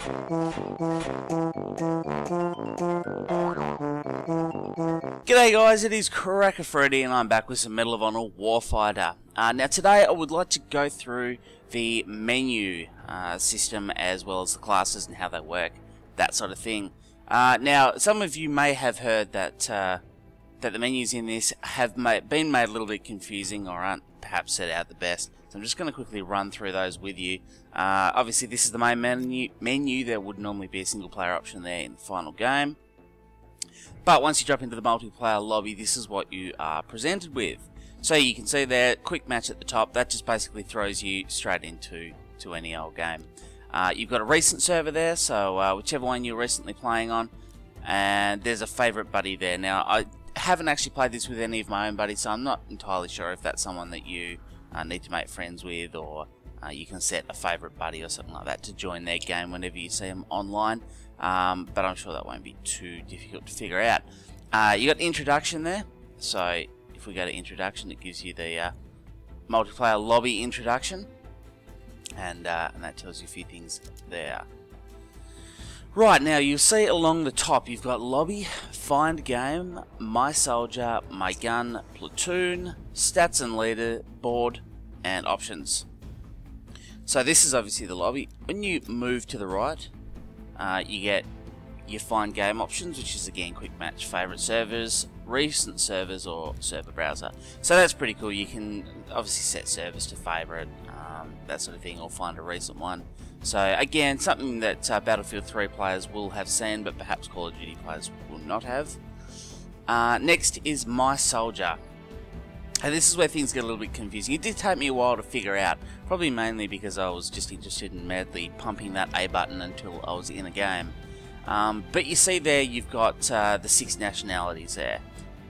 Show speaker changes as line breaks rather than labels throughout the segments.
G'day guys, it is CrackAFruity and I'm back with some Medal of Honor Warfighter. Now today I would like to go through the menu system as well as the classes and how they work, that sort of thing. Now some of you may have heard that that the menus in this have been made a little bit confusing or aren't perhaps set out the best. So I'm just going to quickly run through those with you. Obviously this is the main menu. There would normally be a single player option there in the final game. But once you drop into the multiplayer lobby, this is what you are presented with. So you can see there, quick match at the top. That just basically throws you straight into any old game. You've got a recent server there, so whichever one you're recently playing on. And there's a favourite buddy there. Now, I haven't actually played this with any of my own buddies, so I'm not entirely sure if that's someone that you need to make friends with, or you can set a favourite buddy or something like that to join their game whenever you see them online. But I'm sure that won't be too difficult to figure out. You got introduction there, so if we go to introduction, it gives you the multiplayer lobby introduction, and that tells you a few things there. Right, now you'll see along the top you've got lobby, find game, my soldier, my gun, platoon, stats and leaderboard, and options. So this is obviously the lobby. When you move to the right, you get your find game options, which is again quick match, favorite servers, recent servers, or server browser. So that's pretty cool. You can obviously set servers to favorite, that sort of thing, or find a recent one. So again, something that Battlefield 3 players will have seen, but perhaps Call of Duty players will not have. Next is my soldier. And this is where things get a little bit confusing. It did take me a while to figure out, probably mainly because I was just interested in madly pumping that A button until I was in a game. But you see there you've got the 6 nationalities there.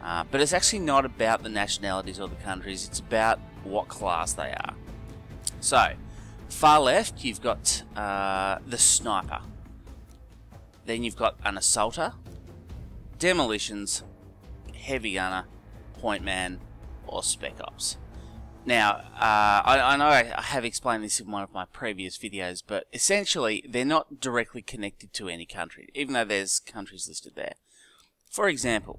But it's actually not about the nationalities or the countries, it's about what class they are. So, far left you've got the sniper. Then you've got an assaulter, demolitions, heavy gunner, point man, or spec ops. Now, I know I have explained this in one of my previous videos, but essentially they're not directly connected to any country, even though there's countries listed there. For example,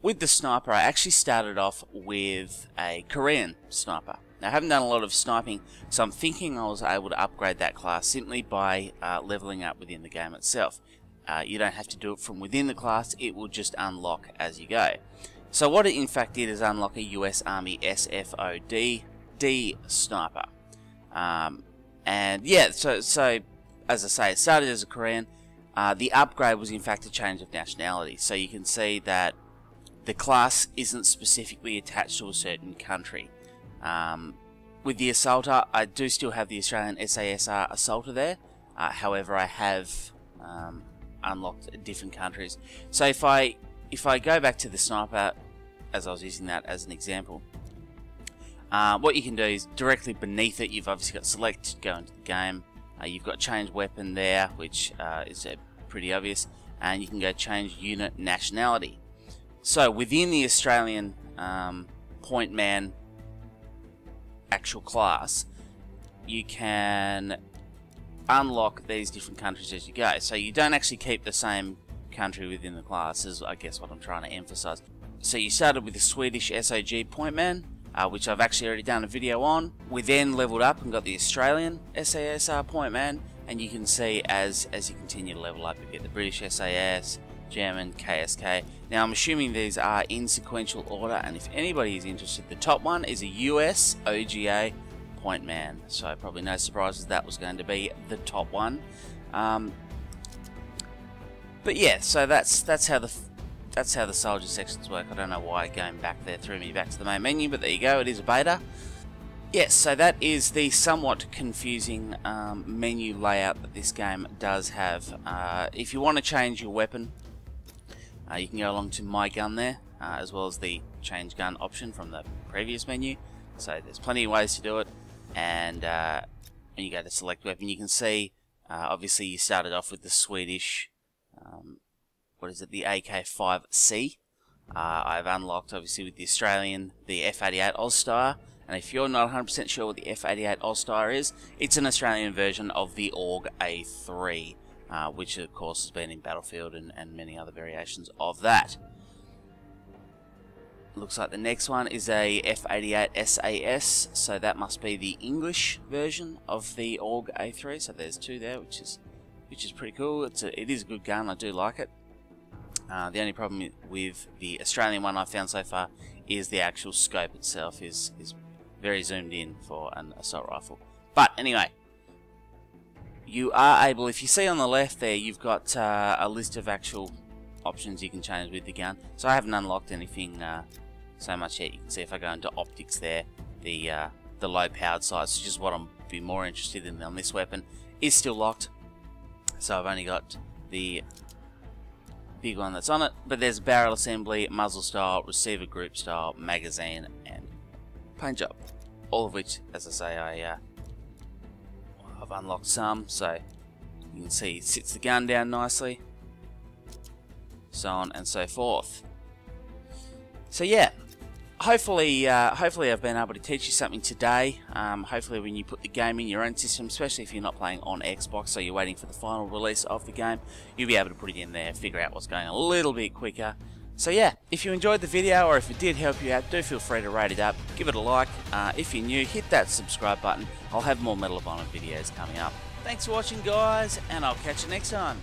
with the sniper, I actually started off with a Korean sniper. Now, I haven't done a lot of sniping, so I'm thinking I was able to upgrade that class simply by leveling up within the game itself. You don't have to do it from within the class, it will just unlock as you go. So what it in fact did is unlock a US Army SFOD sniper. And yeah, so as I say, it started as a Korean. The upgrade was in fact a change of nationality. So you can see that the class isn't specifically attached to a certain country. With the assaulter, I do still have the Australian SASR assaulter there. However, I have unlocked different countries. So if I go back to the sniper, as I was using that as an example, what you can do is directly beneath it, you've obviously got select, go into the game. You've got change weapon there, which is pretty obvious, and you can go change unit nationality. So within the Australian point man actual class, you can unlock these different countries as you go. So you don't actually keep the same country within the class, is I guess what I'm trying to emphasize. So you started with the Swedish SOG point man, which I've actually already done a video on. We then leveled up and got the Australian SASR point man, and you can see as you continue to level up, you get the British SAS, German, KSK. Now I'm assuming these are in sequential order, and if anybody is interested, the top one is a US OGA point man. So probably no surprises that was going to be the top one. But yeah, so that's how the soldier sections work. I don't know why going back there threw me back to the main menu, but there you go, it is a beta. Yes, so that is the somewhat confusing menu layout that this game does have. If you want to change your weapon, you can go along to my gun there, as well as the change gun option from the previous menu. So there's plenty of ways to do it, and when you go to select weapon, you can see obviously you started off with the Swedish, what is it, the AK-5C. I've unlocked obviously with the Australian, the F-88 All-Star, And if you're not 100% sure what the F88 All-Star is, it's an Australian version of the AUG A3, which of course has been in Battlefield and many other variations of that. Looks like the next one is a F88 SAS, so that must be the English version of the AUG A3. So there's two there, which is pretty cool. It is a good gun. I do like it. The only problem with the Australian one I've found so far is the actual scope itself is very zoomed in for an assault rifle. But anyway, you are able, if you see on the left there, you've got a list of actual options you can change with the gun. So I haven't unlocked anything so much yet. You can see if I go into optics there, the low powered size, which is what I'm be more interested in on this weapon, is still locked. So I've only got the big one that's on it, but there's barrel assembly, muzzle style, receiver group style, magazine, and paint job. All of which, as I say, I've unlocked some, so you can see it sits the gun down nicely, so on and so forth. So yeah, hopefully I've been able to teach you something today. Hopefully when you put the game in your own system, especially if you're not playing on Xbox, so you're waiting for the final release of the game, you'll be able to put it in there, figure out what's going a little bit quicker. So yeah, if you enjoyed the video or if it did help you out, do feel free to rate it up, give it a like. If you're new, hit that subscribe button. I'll have more Medal of Honor videos coming up. Thanks for watching, guys, and I'll catch you next time.